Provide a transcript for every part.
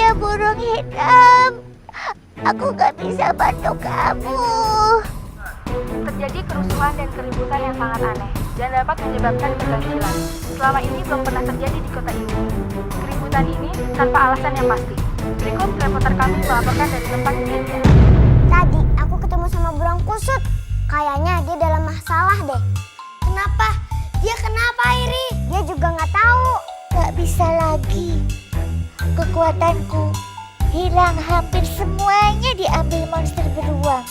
ya burung hitam. Aku gak bisa bantu kamu. Terjadi kerusuhan dan keributan yang sangat aneh dan dapat menyebabkan keganjilan. Selama ini belum pernah terjadi di kota ini. Keributan ini tanpa alasan yang pasti. Berikut reporter kami melaporkan dari tempat kejadian. Tadi aku ketemu sama burung kusut. Kayaknya dia dalam masalah deh. Kenapa? Dia kenapa, Iri? Dia juga nggak tahu. Gak bisa lagi. Kekuatanku hilang, hampir semuanya diambil monster beruang.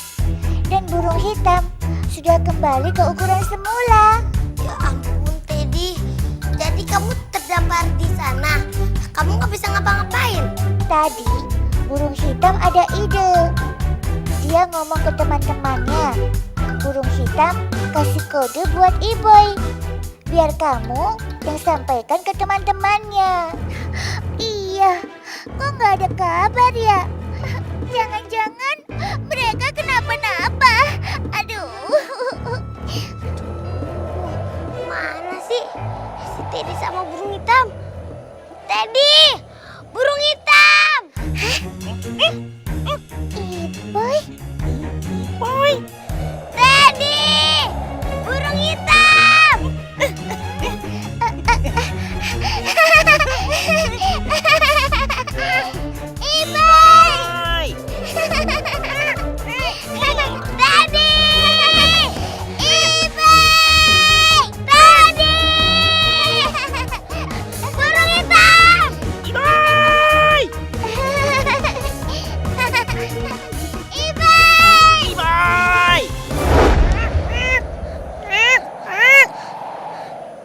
Dan burung hitam sudah kembali ke ukuran semula. Ya ampun, Teddy. Jadi kamu terdampar di sana. Kamu nggak bisa ngapa-ngapain. Tadi burung hitam ada ide. Dia ngomong ke teman-temannya. Burung hitam kasih kode buat Iboy. Biar kamu yang sampaikan ke teman-temannya. Iya, kok nggak ada kabar ya? Jangan-jangan mereka kenapa-napa. Aduh. Mana sih si Teddy sama burung hitam? Teddy, burung hitam. Iboy? Iboy? Teddy, burung hitam. Iboy! Teddy! Iboy! Teddy! Burung hitam! Iboy! Iboy! Iboy!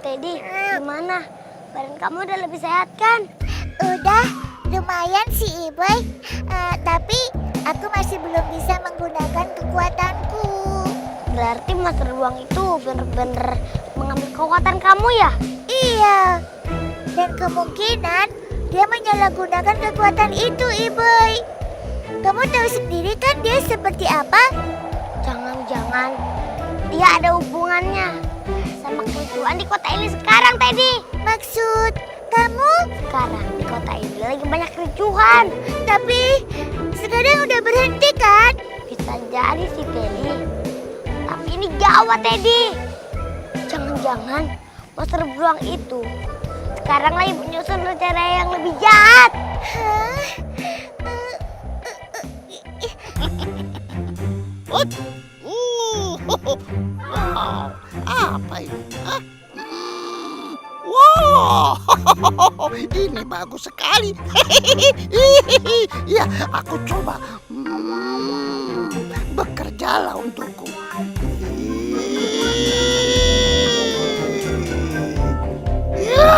Teddy, gimana? Badan kamu udah lebih sehat kan? Udah, lumayan sih Iboy. Tapi aku masih belum bisa menggunakan kekuatanku. Berarti monster beruang itu bener-bener mengambil kekuatan kamu ya? Iya. Dan kemungkinan dia menyalahgunakan kekuatan itu, Iboy. Kamu tahu sendiri kan dia seperti apa? Jangan-jangan dia ada hubungannya sama kericuhan di kota ini sekarang, Teddy. Maksud kamu? Sekarang di kota ini lagi banyak kericuhan. Tapi sekarang udah berhenti kan? Bisa jadi sih, Teddy. Tapi ini gawat, Teddy. Jangan-jangan monster beruang itu sekarang lagi menyusun rencana yang lebih jahat. Hah? Wow, apa ini? Hah? Wow, ini bagus sekali. Ya, aku coba. Bekerjalah untukku. Ya.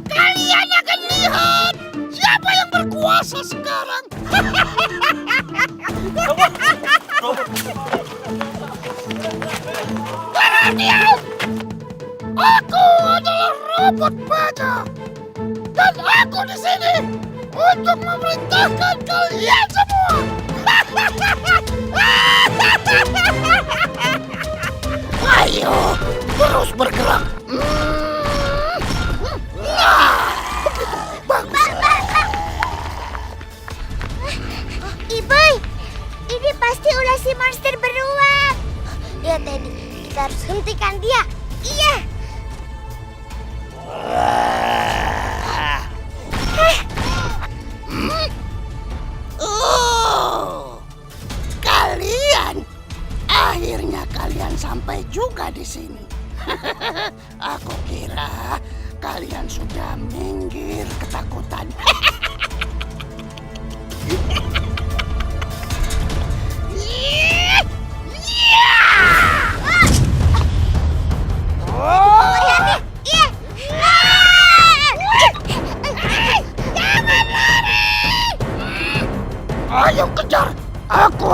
Kalian akan lihat siapa yang berkuasa sekarang. Perhatian! Aku adalah robot baja dan aku di sini untuk memerintahkan kalian semua. Ayo, terus bergerak. Bagus. Iboy, ini pasti ulah si monster beruang. Lihat, Teddy, kita harus hentikan dia. Iya. Oh, kalian akhirnya kalian sampai juga di sini. Aku kira kalian sudah minggir ketakutan.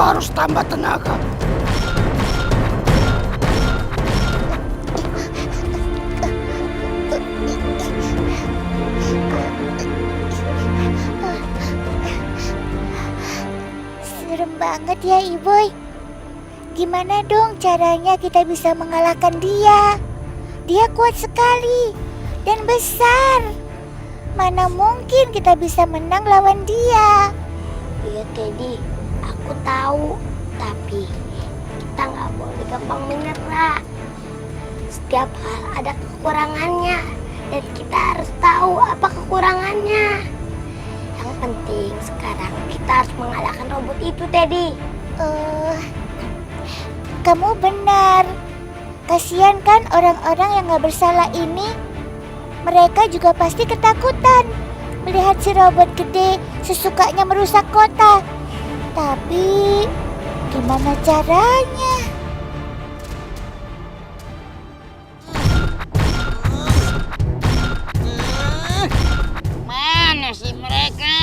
harus tambah tenaga. Serem banget ya, Iboy. Gimana dong caranya kita bisa mengalahkan dia? Dia kuat sekali dan besar. Mana mungkin kita bisa menang lawan dia? Iya, Teddy. Aku tahu. Tapi kita nggak boleh gampang menyerah. Setiap hal ada kekurangannya. Dan kita harus tahu apa kekurangannya. Yang penting sekarang kita harus mengalahkan robot itu, Teddy. Kamu benar. Kasihan kan orang-orang yang gak bersalah ini. Mereka juga pasti ketakutan melihat si robot gede sesukanya merusak kota. Tapi gimana caranya? Mana sih mereka?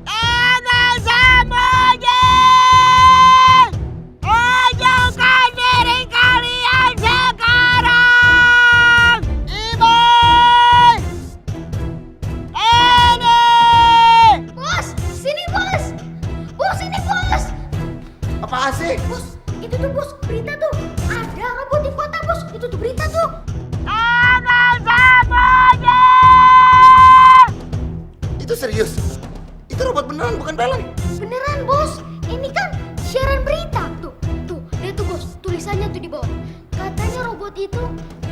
Ada semuanya! Tunjukkan diri kalian sekarang! Iboy! Ini! Bos, sini bos. Bos, sini bos. Apaan sih? Bos, itu tuh bos, berita tuh. Ada robot di kota bos, itu tuh berita tuh. Ada semuanya! Itu serius? Itu robot beneran bukan film? Beneran bos, ini kan siaran berita. Tuh, lihat tuh bos, tulisannya tuh di bawah. Katanya robot itu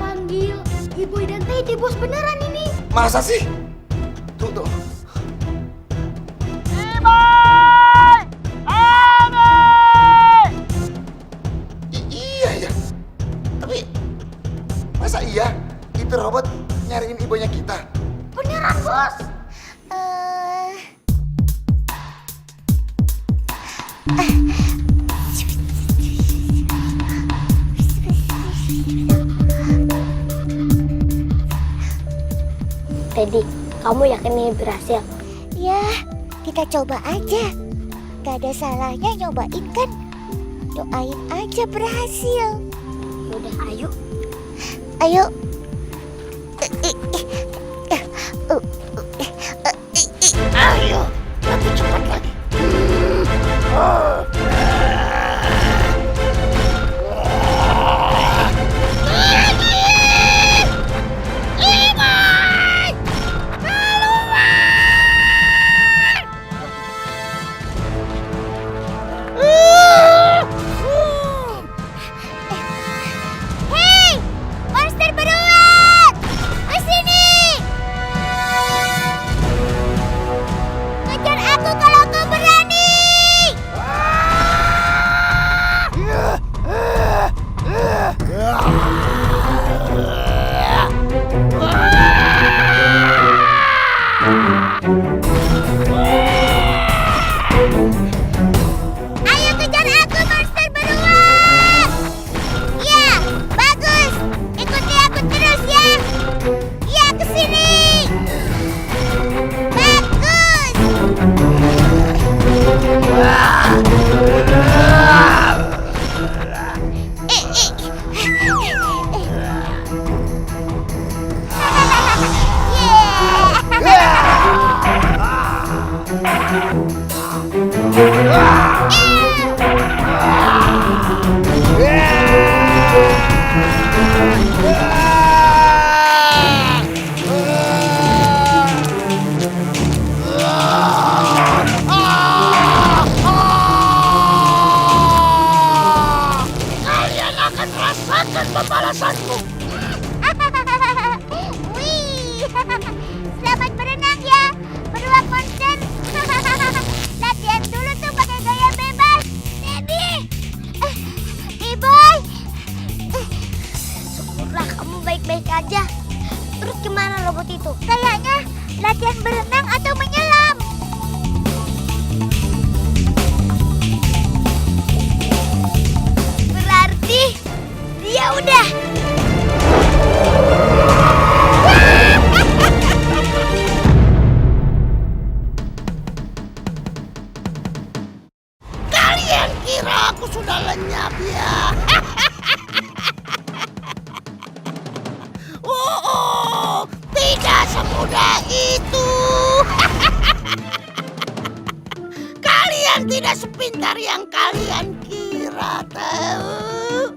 panggil Iboy dan Teddy bos, beneran ini. Masa sih? Tuh. Iboy! Ade! Iya ya. Tapi masa iya itu robot nyariin ibunya kita? Beneran bos. Teddy, kamu yakin ini berhasil? Ya, kita coba aja. Gak ada salahnya nyobain kan? Doain aja berhasil. Udah, ayo. Ayo. Ayo, lebih cepat lagi. Hei, monster beruang! Ke sini! Kejar aku kalau kau berani! Ayo kejar aku, monster beruang! Ya, bagus. Ikuti aku terus ya. Ya, ke sini. Bagus. Kalian akan merasakan pembalasanku. Wih, selamat berenang ya, beruang monster. Latihan dulu tuh pakai gaya bebas. Teddy, Iboy, syukurlah kamu baik-baik aja. Terus gimana robot itu? Kayaknya latihan berenang atau menyelam. Berarti dia udah. semudah itu. Kalian tidak sepintar yang kalian kira, tahu?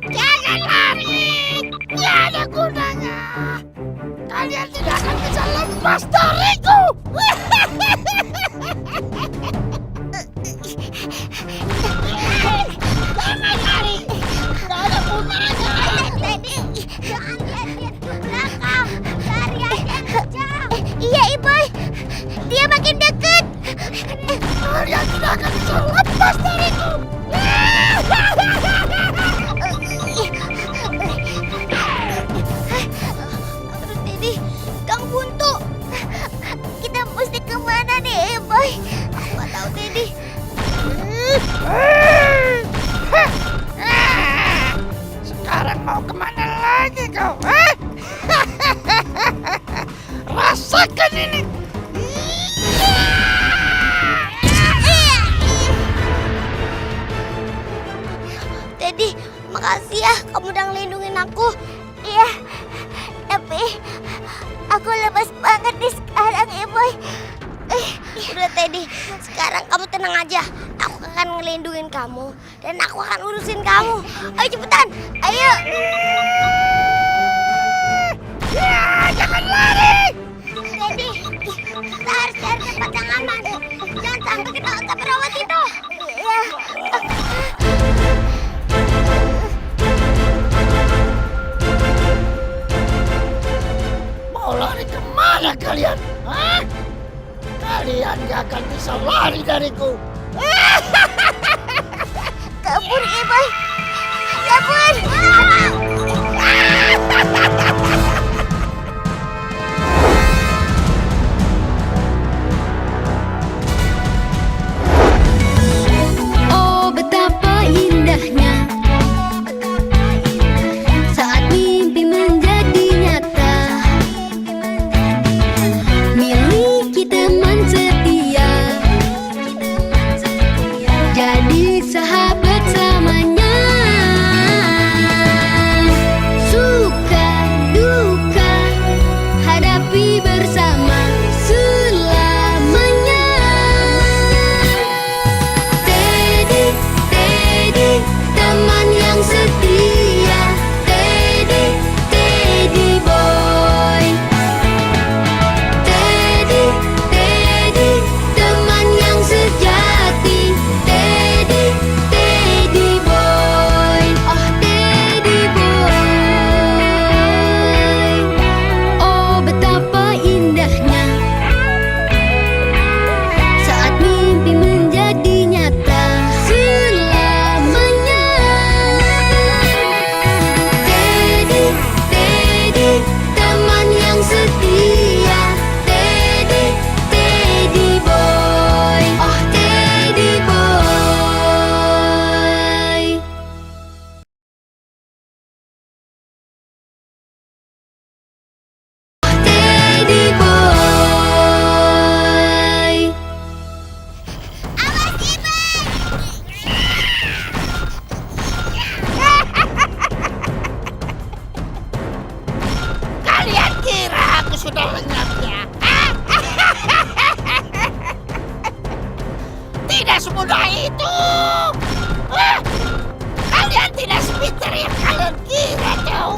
Jangan lari! Jangan lari! Tidak ada gunanya. Kalian tidak akan bisa lepas dariku. Jangan lari! Tidak ada gunanya. Teddy, jangan lihat-lihat ke belakang. Lari aja kencang. Iya, Iboy. Dia makin dekat. Kalian tidak akan bisa lepas dariku. Aduh, Teddy, Kang Buntu. Kita mesti kemana nih, Iboy? Aku nggak tahu, Teddy. Sekarang mau kemana lagi kau? Rasakan ini. Teddy, makasih ya kamu udah ngelindungin aku. Iya, tapi aku lemas banget nih sekarang, Iboy. Udah Teddy, sekarang kamu tenang aja. Aku akan ngelindungin kamu dan aku akan urusin kamu. Ayo cepetan, ayo. Jangan lari. Teddy, kita harus cari tempat yang aman. Jangan sampai kita angkat perawat itu. Iya. Mau lari kemana kalian? Hah? Kalian gak akan bisa lari dariku. Kabur, Iboy. Kabur. Oh betapa indahnya saat mimpi menjadi nyata, miliki teman setia, jadi sahabat selamanya. Suka duka hadapi bersama selamanya. Teddy, Teddy, teman yang setia. Teddy, Teddy boy. Teddy, Teddy, teman yang sejati. Teddy, Teddy boy. Oh Teddy boy. Oh betapa indahnya saat mimpi menjadi nyata selamanya. Teddy, Teddy, teman yang setia. Teddy, Teddy boy. Oh Teddy boy. Teddy boy. Awas, Iboy. Kalian kira aku sudah lenyap ya? Tidak semudah itu. Kalian tidak sepintar yang kalian kira, tahu?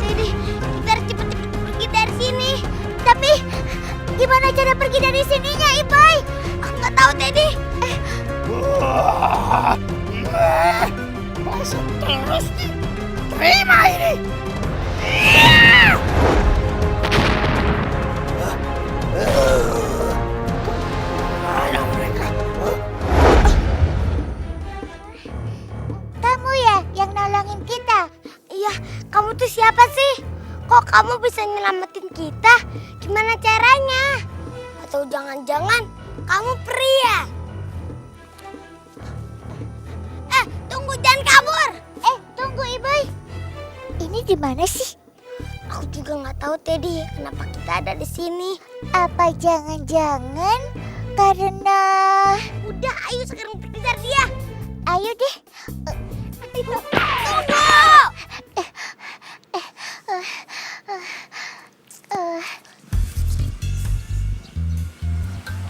Teddy, kita harus cepet-cepet pergi dari sini. Tapi gimana cara pergi dari sininya, Iboy? Aku nggak tahu, Teddy. Masuk terus nih. Terima ini. Mana mereka? Kamu ya yang nolongin kita. iya, kamu tuh siapa sih? Kok kamu bisa nyelamatin kita? Gimana caranya? Atau jangan-jangan kamu pria? Tunggu, jangan kabur. Tunggu, Ibu. Ini di mana sih? Aku juga nggak tahu, Teddy. Kenapa kita ada di sini? Apa jangan-jangan karena... Udah, ayo sekarang kejar dia. Ayo deh. Tunggu.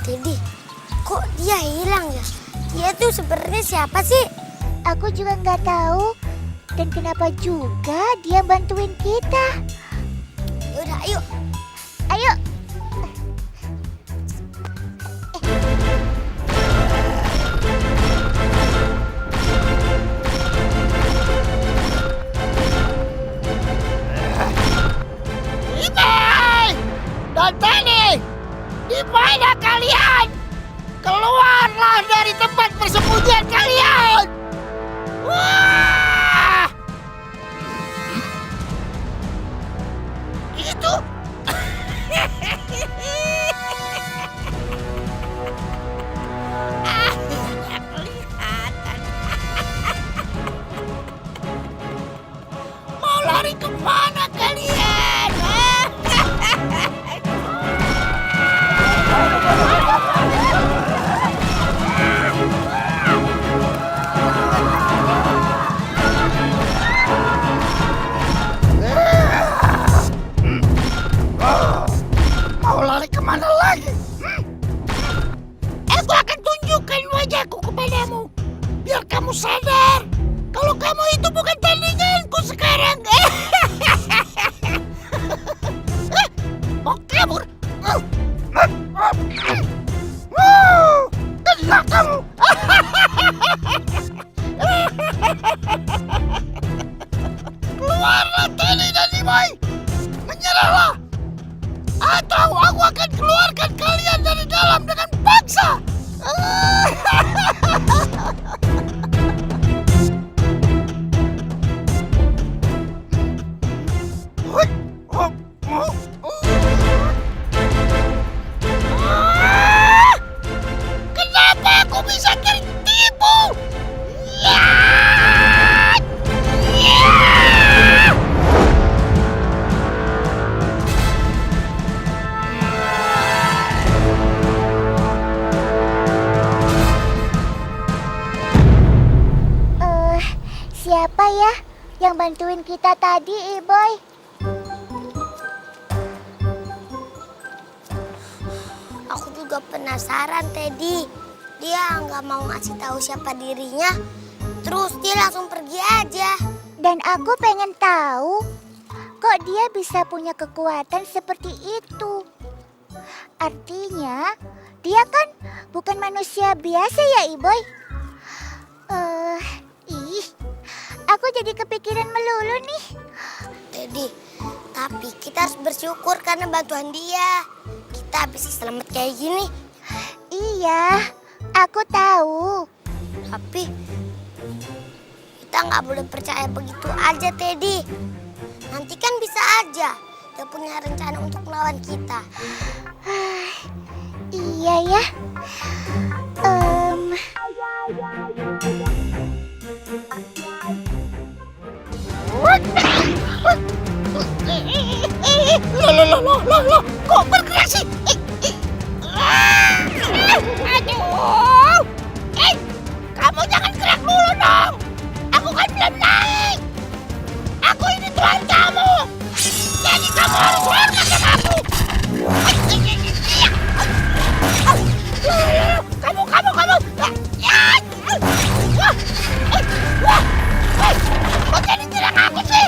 Teddy, kok dia hilang ya? Dia tuh sebenarnya siapa sih? Aku juga nggak tahu. Dan kenapa juga dia bantuin kita? Udah, ayo. Ayo. Ibai! Dan Teddy! Di mana kalian? Keluarlah dari tempat persembunyian kalian! Wah! Itu? Akhirnya kelihatan. Mau lari kemana kalian? Mau lari kemana lagi? Aku akan tunjukkan wajahku kepadamu. Biar kamu sadar kalau kamu itu bukan tandinganku sekarang. Mau kabur? Kena kamu. Keluarlah Teddy dan Ibai. Menyerahlah. Atau aku akan keluarkan kalian dari dalam dengan paksa. Kenapa aku bisa tertipu? Ya! Siapa ya yang bantuin kita tadi, Iboy? Aku juga penasaran, Teddy. Dia nggak mau ngasih tahu siapa dirinya, terus dia langsung pergi aja. Dan aku pengen tahu, kok dia bisa punya kekuatan seperti itu? Artinya, dia kan bukan manusia biasa ya, Iboy? Aku jadi kepikiran melulu nih. Teddy, tapi kita harus bersyukur karena bantuan dia. Kita bisa selamat kayak gini. Iya, aku tahu. Tapi kita nggak boleh percaya begitu aja, Teddy. Nanti kan bisa aja dia punya rencana untuk melawan kita. Iya ya. Loh, kok bergerak sih? Aduh! Kamu jangan gerak dulu dong! Aku kan belum naik! Aku ini tuan kamu! Jadi kamu harus hormat sama aku! Kamu! Kok jadi nyerang aku sih?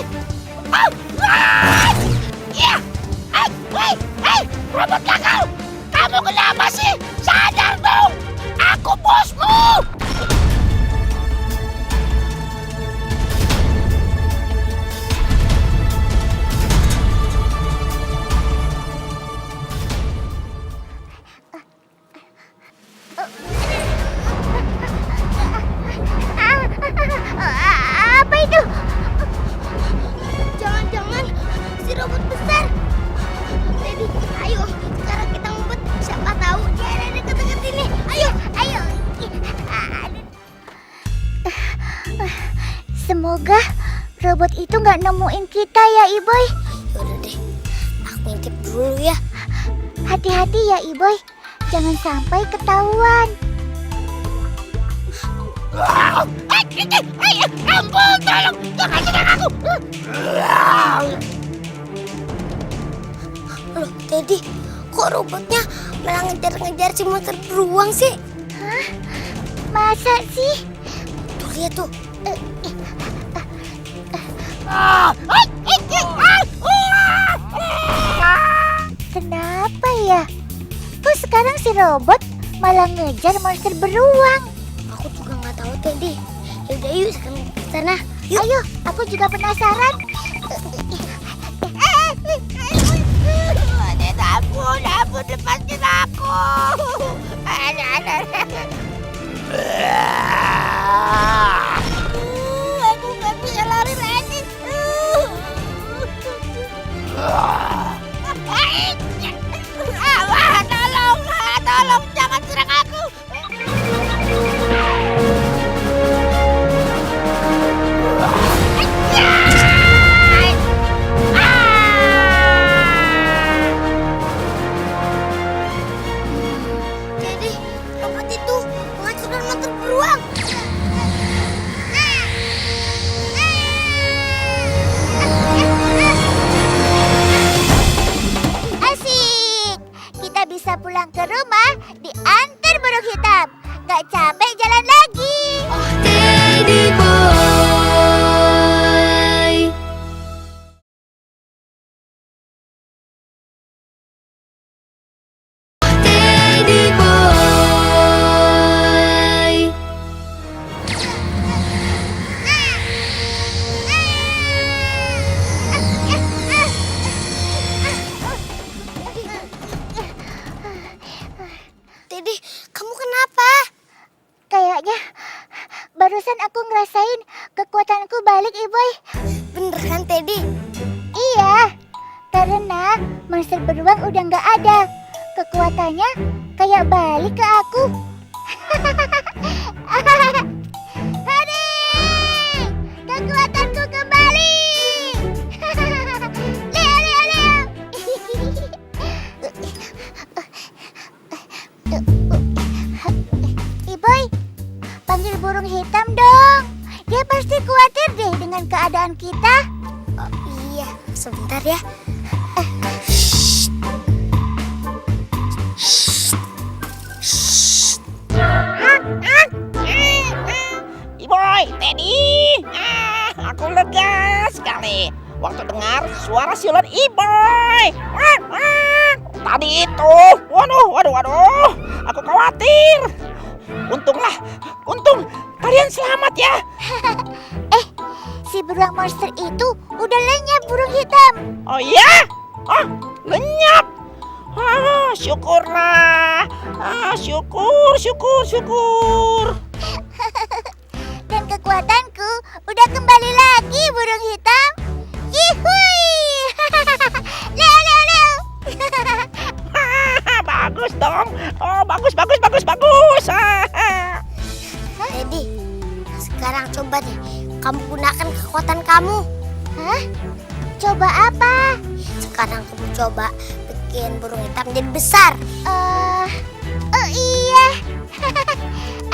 Hei, robot gagal! Kamu kenapa sih? Sadar dong! Aku bosmu! Semoga robot itu nggak nemuin kita ya, Iboy. Yaudah deh, aku ngintip dulu ya. Hati-hati ya, Iboy. Jangan sampai ketahuan. Ampun, tolong, jangan serang aku. Loh, Teddy, kok robotnya malah ngejar-ngejar si monster beruang sih? Hah? Masa sih? Tuh, lihat tuh. Kenapa ya? Kok sekarang si robot malah ngejar monster beruang? Aku juga nggak tahu, Teddy. Yaudah, yuk sekarang ke sana. Ayo, aku juga penasaran. Ampun, lepasin aku. Aku nggak bisa lari lagi. Tolong, jangan serang aku. Jadi, robot itu menghancurkan monster beruang. Asik! Kita bisa pulang ke rumah diantar burung hitam. Gak capek jalan lagi. Oh Teddy boy. Oh Teddy boy. Teddy, kamu kenapa? Kayaknya barusan aku ngerasain kekuatanku balik, Iboy. Bener kan, Teddy? Iya, karena monster beruang udah nggak ada. Kekuatannya kayak balik ke aku. Hari, kekuatanku kembali. Leo, Leo, Leo. Iboy, panggil burung hitam dong. Dia pasti khawatir deh dengan keadaan kita. Oh, iya, sebentar ya. Iboy, Teddy, aku lega sekali waktu dengar suara siulan Iboy. Tadi itu, waduh, aku khawatir. Untung kalian selamat ya. Si beruang monster itu udah lenyap, burung hitam. Oh iya? Oh, lenyap. Syukurlah. Syukur. Dan kekuatanku udah kembali lagi, burung hitam. Yihui! Leo, Leo, Leo. Bagus dong. Oh, bagus. Teddy, sekarang coba deh kamu gunakan kekuatan kamu. Hah? Coba apa? Sekarang kamu coba bikin burung hitam jadi besar. Oh iya.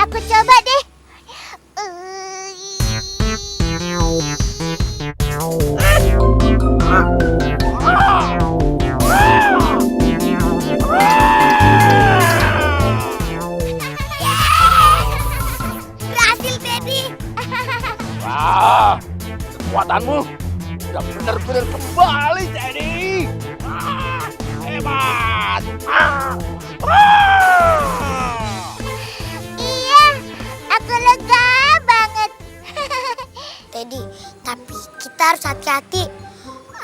Aku coba deh. Berhasil, Teddy. Wah, kekuatanmu udah benar-benar kembali, Teddy. Hebat. Iya, aku lega banget. Teddy, tapi kita harus hati-hati.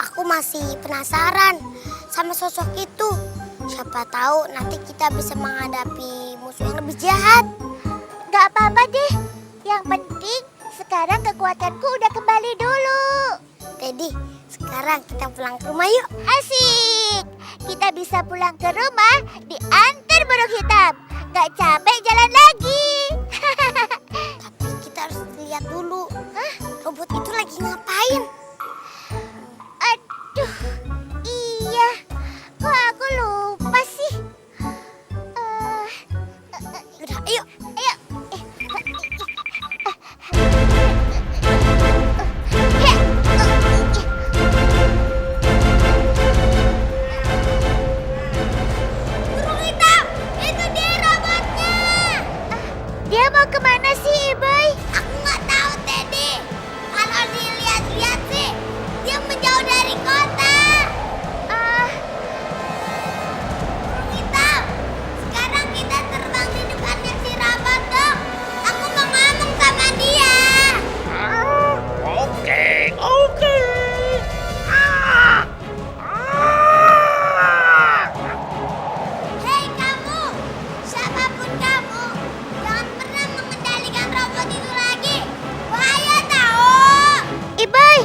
Aku masih penasaran sama sosok itu. Siapa tahu nanti kita bisa menghadapi musuh yang lebih jahat. Gak apa-apa deh. Yang penting sekarang kekuatanku udah kembali dulu. Teddy, sekarang kita pulang ke rumah yuk. Asik. Kita bisa pulang ke rumah diantar burung hitam. Gak capek jalan lagi. Tapi kita harus lihat dulu. robot itu lagi ngapain? Aduh, iya. Kok aku lupa sih? Udah, ayo, ayo. Burung hitam, itu dia robotnya. Dia mau kemana sih, Iboy? Aku nggak tahu, Teddy. Kalau dilihat-lihat sih, dia menjauh dari kota. Burung hitam, sekarang kita terbang di depannya si robot dong. Aku mau ngomong sama dia. Oke, oke. Hei kamu, siapapun kamu, jangan pernah mengendalikan robot itu lagi. Bahaya tahu. Iboy,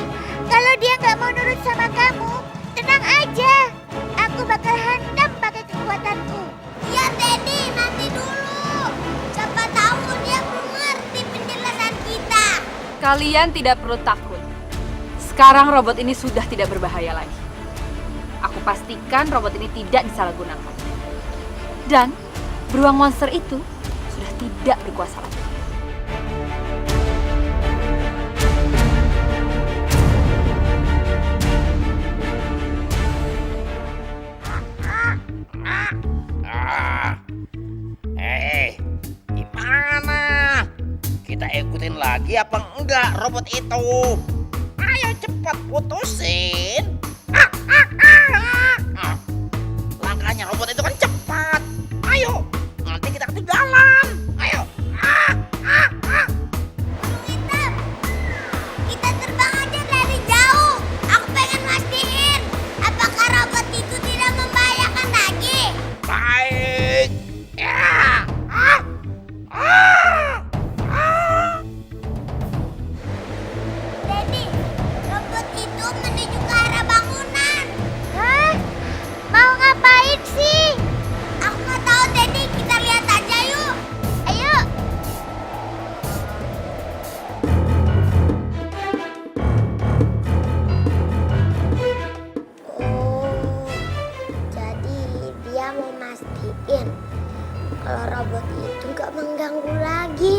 kalau dia nggak mau nurut sama kamu, tenang aja. Aku bakal hantam pakai kekuatanku. Iya Teddy, nanti dulu. Siapa tahu dia belum ngerti penjelasan kita. Kalian tidak perlu takut. Sekarang robot ini sudah tidak berbahaya lagi. Aku pastikan robot ini tidak disalahgunakan. Dan beruang monster itu sudah tidak berkuasa lagi. Gimana? Kita ikutin lagi apa enggak robot itu? Ayo cepat putusin. Langkahnya robot itu kan cepat. Ayo, nanti kita ketinggalan. Ayo. Burung hitam, kita terbang aja dari jauh. Aku pengen mastiin, apakah robot itu tidak membahayakan lagi? Baik. Ya. Teddy, robot itu menuju ke arah bangunan. Hah? Mau ngapain sih? Aku nggak tahu, Teddy. Kita lihat aja yuk. Ayo. Oh, jadi dia mau mastiin kalau robot itu nggak mengganggu lagi.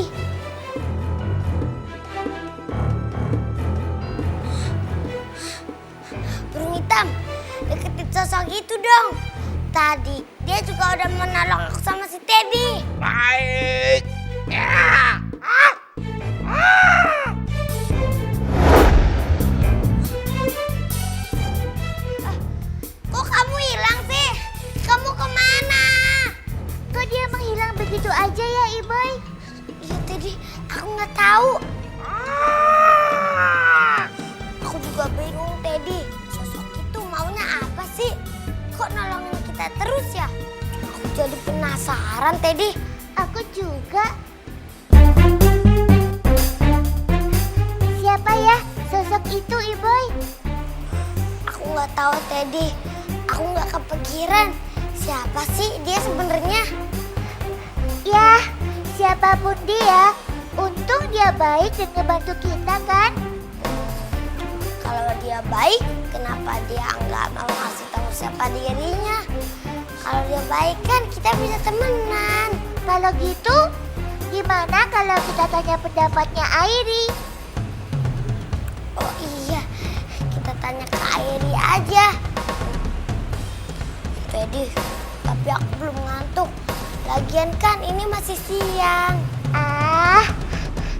Burung hitam, deketin sosok itu dong. Tadi dia juga udah menolong aku sama si Teddy. Baik. Ya. Kok kamu hilang sih? Kamu kemana? Kok dia menghilang begitu aja ya, Iboy? Iya Teddy, aku nggak tahu. Aku juga bingung, Teddy. Sosok itu maunya apa sih? Kok nolongin kita terus ya? Aku jadi penasaran, Teddy. Aku juga. Siapa ya sosok itu, Iboy? Aku nggak tahu, Teddy. Aku nggak kepikiran. Siapa sih dia sebenarnya? Ya, siapapun dia, untung dia baik dan ngebantu kita kan? Kalau dia baik, kenapa dia nggak mau ngasih tahu siapa dirinya? Kalau dia baik kan kita bisa temenan. Kalau gitu, gimana kalau kita tanya pendapatnya Airi? Oh iya, kita tanya ke Airi aja. Teddy, tapi aku belum ngantuk. Lagian kan ini masih siang.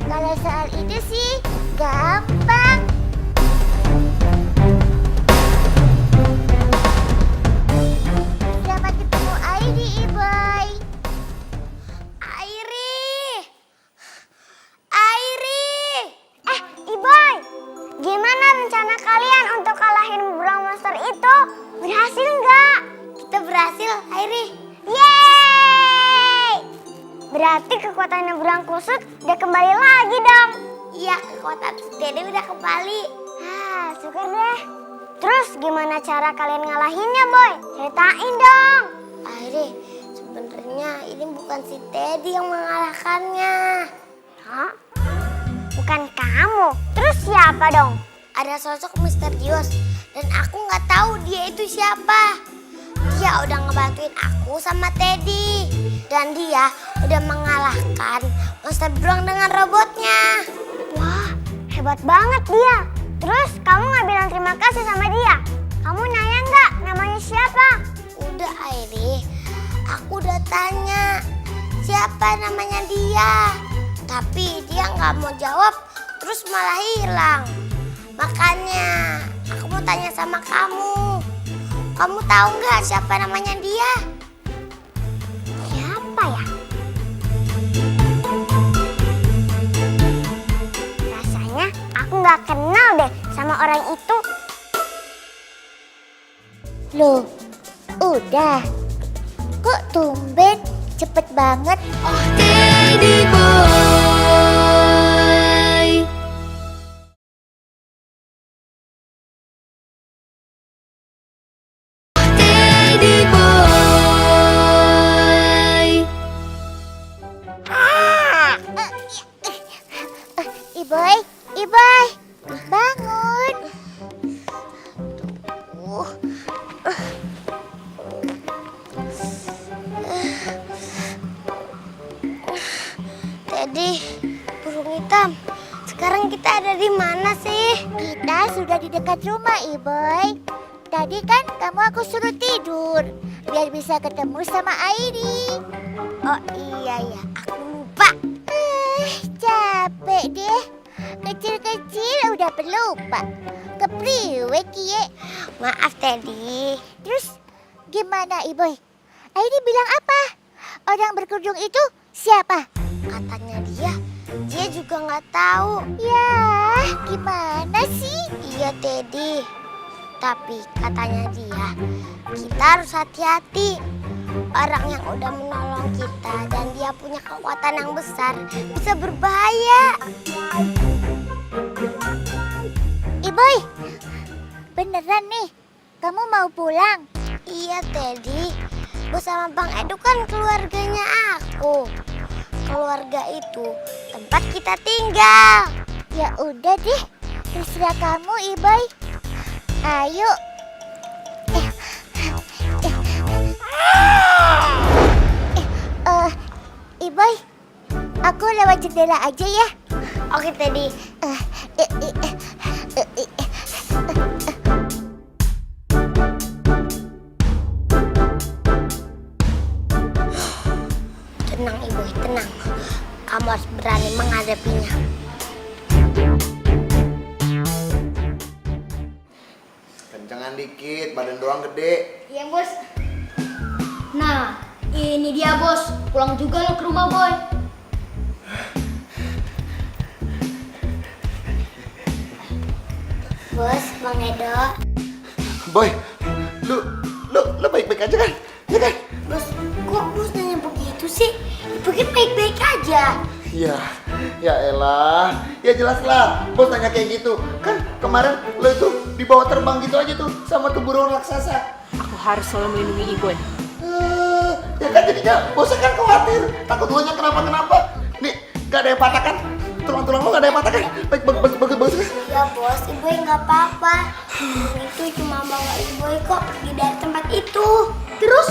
Kalau soal itu sih gampang. Selamat ketemu Airi, Iboy. Airi. Iboy. Gimana rencana kalian untuk kalahin burung monster itu? Berhasil nggak? Kita berhasil, Airi. Yeay! Berarti kekuatannya burung kusut udah kembali lagi dong. Iya, kekuatan Teddy udah kembali. Syukur deh. Terus gimana cara kalian ngalahinnya, Boy? Ceritain dong. Airi, sebenarnya ini bukan si Teddy yang mengalahkannya. Hah? Bukan kamu? Terus Terus siapa dong? Ada sosok misterius dan aku nggak tahu dia itu siapa. Dia udah ngebantuin aku sama Teddy. Dan dia udah mengalahkan monster beruang dengan robotnya. Wah, hebat banget dia. Terus kamu nggak bilang terima kasih sama dia? Kamu nanya nggak namanya siapa? Udah Airi, aku udah tanya siapa namanya dia. Tapi dia nggak mau jawab, terus malah hilang. Makanya aku mau tanya sama kamu. Kamu tahu nggak siapa namanya dia? Siapa ya? Rasanya aku nggak kenal deh sama orang itu. Loh, udah. Kok tumben cepet banget? Oh Teddy boy, Teddy boy. Iboy, Iboy, bangun. Teddy, burung hitam. Sekarang kita ada di mana sih? Kita sudah di dekat rumah, Iboy. Tadi kan kamu aku suruh tidur biar bisa ketemu sama Airi. Oh iya ya, aku lupa. Capek deh. Kecil-kecil udah pelupa. Kepriwe kie. Maaf Teddy. Terus gimana Iboy? Airi bilang apa? Orang berkerudung itu siapa? Katanya dia juga nggak tahu. Ya, gimana sih? Iya Teddy. Tapi katanya dia, kita harus hati-hati. Orang yang udah menolong kita dan dia punya kekuatan yang besar bisa berbahaya. Iboy, beneran nih, kamu mau pulang? Iya Teddy, Bos sama Bang Edu kan keluarganya aku. Keluarga itu tempat kita tinggal. Ya udah deh, terserah kamu Iboy. Ayo. Iboy, aku lewat jendela aja ya. Oke Teddy. Tenang Iboy, tenang. Kamu harus berani menghadapinya. Kencengan dikit, badan doang gede. Iya bos. Nah, ini dia bos. Pulang juga lo ke rumah boy. Bos, Bang Edo. Boy, lu baik-baik aja kan? Ya kan? Bos, kok bos nanya begitu sih? Pikir baik-baik aja. Ya, ya elah. Ya jelas lah, bos nanya kayak gitu. Kan kemarin lo itu dibawa terbang gitu aja tuh sama tuh burung raksasa. Aku harus selalu melindungi Iboy. Ya kan jadinya bosnya kan khawatir. Takut lo nya kenapa-kenapa. Nih, gak ada yang patah kan? Tulang-tulang lo gak ada yang patah kan? Bagus. Ya bos, Iboy nggak apa-apa. Itu cuma bawa Iboy kok pergi dari tempat itu. Terus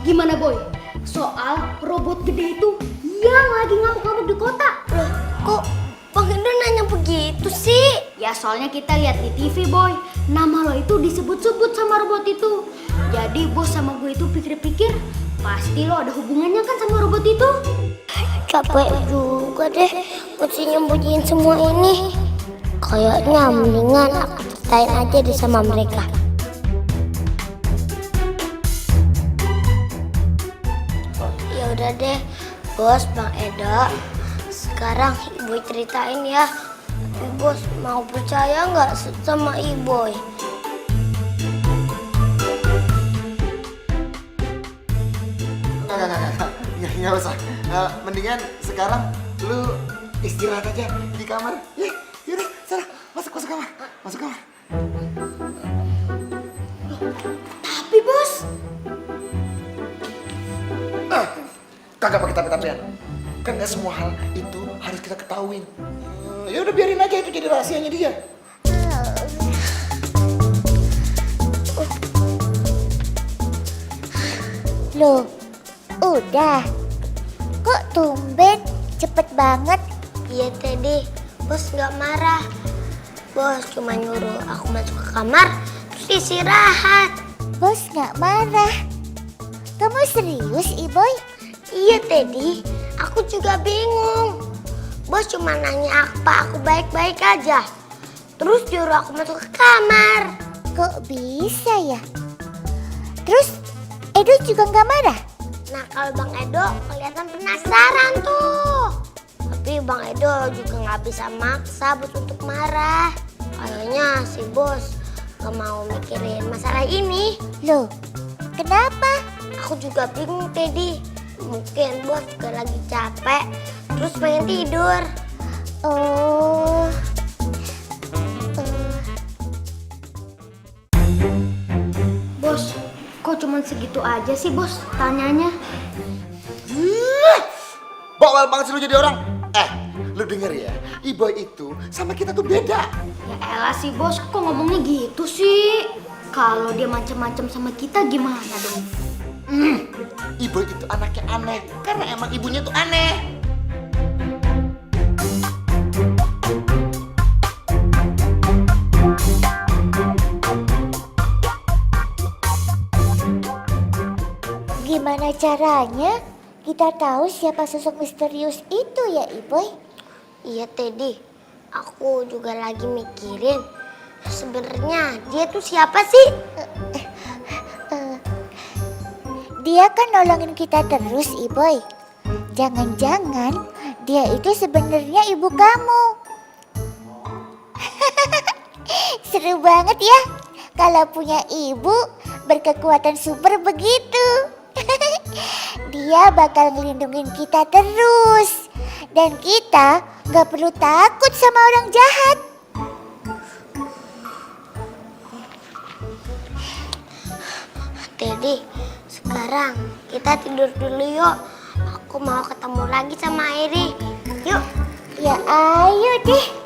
gimana boy? Soal robot gede itu yang lagi ngamuk-ngamuk di kota. Loh, kok Bang Edo nanya begitu sih? Ya soalnya kita lihat di TV boy. Nama lo itu disebut-sebut sama robot itu. Jadi bos sama gue itu pikir-pikir pasti lo ada hubungannya kan sama robot itu. Capek juga deh mesti nyembunyiin semua ini. Kayaknya mendingan aku ceritain aja deh sama mereka. Ya udah deh, Bos, Bang Edo. Sekarang Iboy ceritain ya. Tapi Bos mau percaya nggak sama Iboy? Nggak usah. Mendingan sekarang lu istirahat aja di kamar. Ya, yaudah, sana masuk kamar. Masuk kamar. Tapi bos, Kagak pakai tapi-tapian. Kan nggak semua hal itu harus kita ketahuin. Ya udah Udah biarin aja itu jadi rahasianya dia. Loh, udah. Kok tumben cepet banget? Iya Teddy, bos nggak marah. Bos cuma nyuruh aku masuk ke kamar terus istirahat. Bos nggak marah. Kamu serius, Iboy? Iya Teddy, aku juga bingung. Bos cuma nanya apa aku baik-baik aja. Terus nyuruh aku masuk ke kamar. Kok bisa ya? Terus Edo juga nggak marah? Nah kalau Bang Edo kelihatan penasaran tuh. Tapi Bang Edo juga nggak bisa maksa bos untuk marah. Kayaknya si bos nggak mau mikirin masalah ini. Loh, kenapa? Aku juga bingung Teddy. Mungkin bos juga lagi capek, terus pengen tidur. Oh. Bos, kok cuman segitu aja sih bos tanyanya? Bawel banget sih lu jadi orang. Lu denger ya, Iboy itu sama kita tuh beda. Ya elah sih bos, kok ngomongnya gitu sih? Kalau dia macam-macam sama kita gimana dong? Iboy itu anaknya aneh, karena emang ibunya tuh aneh. Gimana caranya kita tahu siapa sosok misterius itu ya Iboy? Iya Teddy, aku juga lagi mikirin sebenarnya dia tuh siapa sih? Dia kan nolongin kita terus Iboy. Jangan-jangan dia itu sebenarnya ibu kamu. Seru banget ya kalau punya ibu berkekuatan super begitu. Dia bakal ngelindungin kita terus. Dan kita gak perlu takut sama orang jahat. Teddy, sekarang kita tidur dulu yuk. Aku mau ketemu lagi sama Airi. Yuk. Ya ayo deh.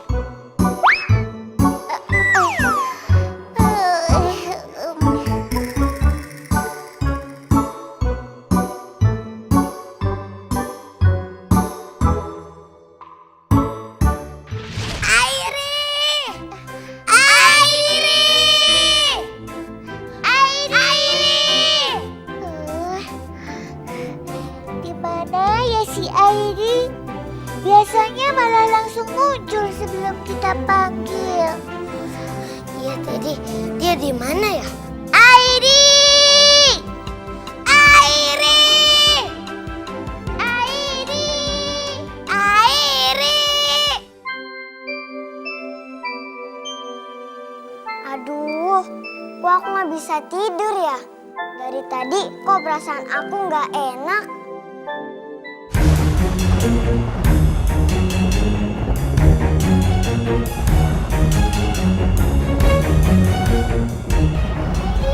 Biasanya malah langsung muncul sebelum kita panggil. Iya tadi dia di mana ya? Airi! Airi! Airi! Airi! Aduh, kok aku nggak bisa tidur ya? Dari tadi kok perasaan aku nggak enak.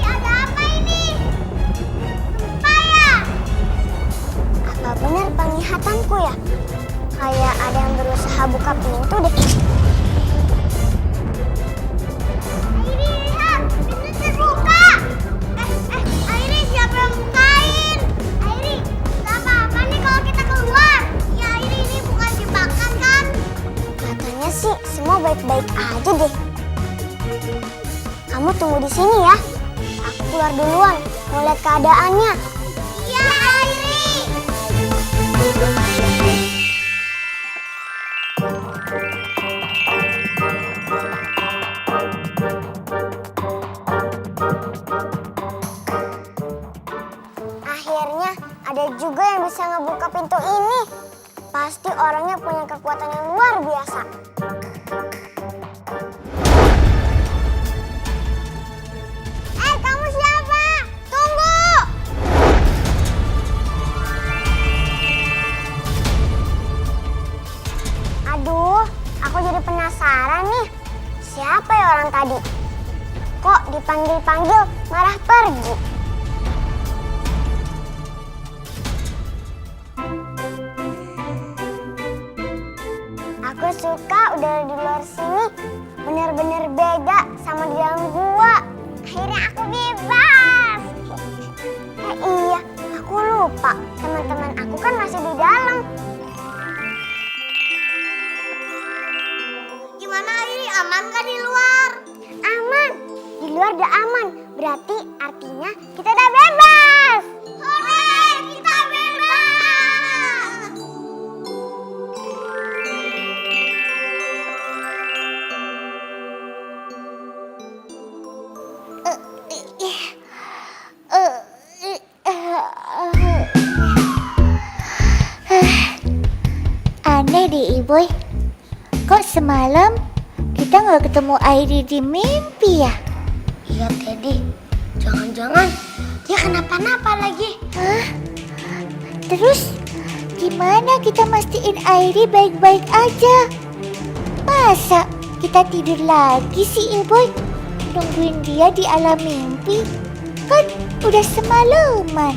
Ada apa ini? Gempa ya? Apa benar penglihatanku ya? Kayak ada yang berusaha buka pintu deh. Airi, lihat! Pintu terbuka! Airi, siapa yang bukain? Airi, gak apa-apa nih kalau kita keluar. Ya Airi, ini bukan jebakan kan? Katanya sih semua baik-baik aja deh. Kamu tunggu di sini ya. Aku keluar duluan, mau lihat keadaannya. Iya, Airi. Akhirnya ada juga yang bisa ngebuka pintu ini. Pasti orangnya punya kekuatan yang luar biasa. Kamu siapa? Tunggu! Aduh, aku jadi penasaran nih. Siapa ya orang tadi? Kok dipanggil-panggil marah pergi? Aku suka udara di luar sini benar-benar beda sama di dalam gua. Akhirnya aku bebas. Iya, aku lupa. Teman-teman aku kan masih di dalam. Gimana Airi, aman gak di luar? Aman. Di luar udah aman. Berarti artinya kita udah bebas. Hore, kita bebas. Aneh deh Iboy, kok semalam kita nggak ketemu Airi di mimpi ya? Iya Teddy, jangan-jangan dia kenapa-napa lagi. Hah? Terus gimana kita mastiin Airi baik-baik aja? Masa kita tidur lagi sih Iboy? Nungguin dia di alam mimpi? Kan udah semalaman.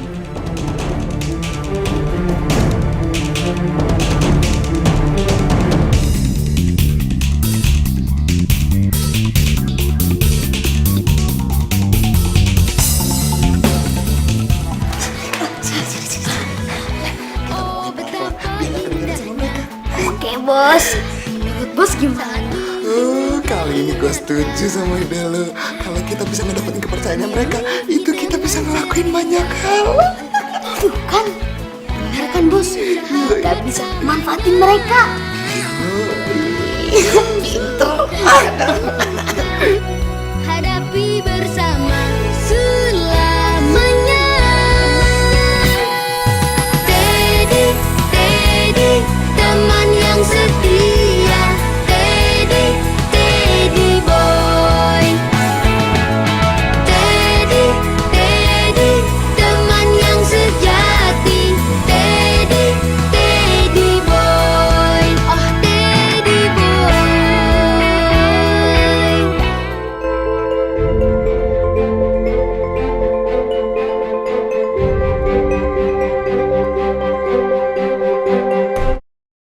Oke bos, menurut bos gimana? Kali ini gue setuju sama ide lo. Kalau kita bisa ngedapetin kepercayaan mereka, itu kita bisa ngelakuin banyak hal. Tuh kan, benar kan bos? Kita bisa manfaatin mereka. Pinter.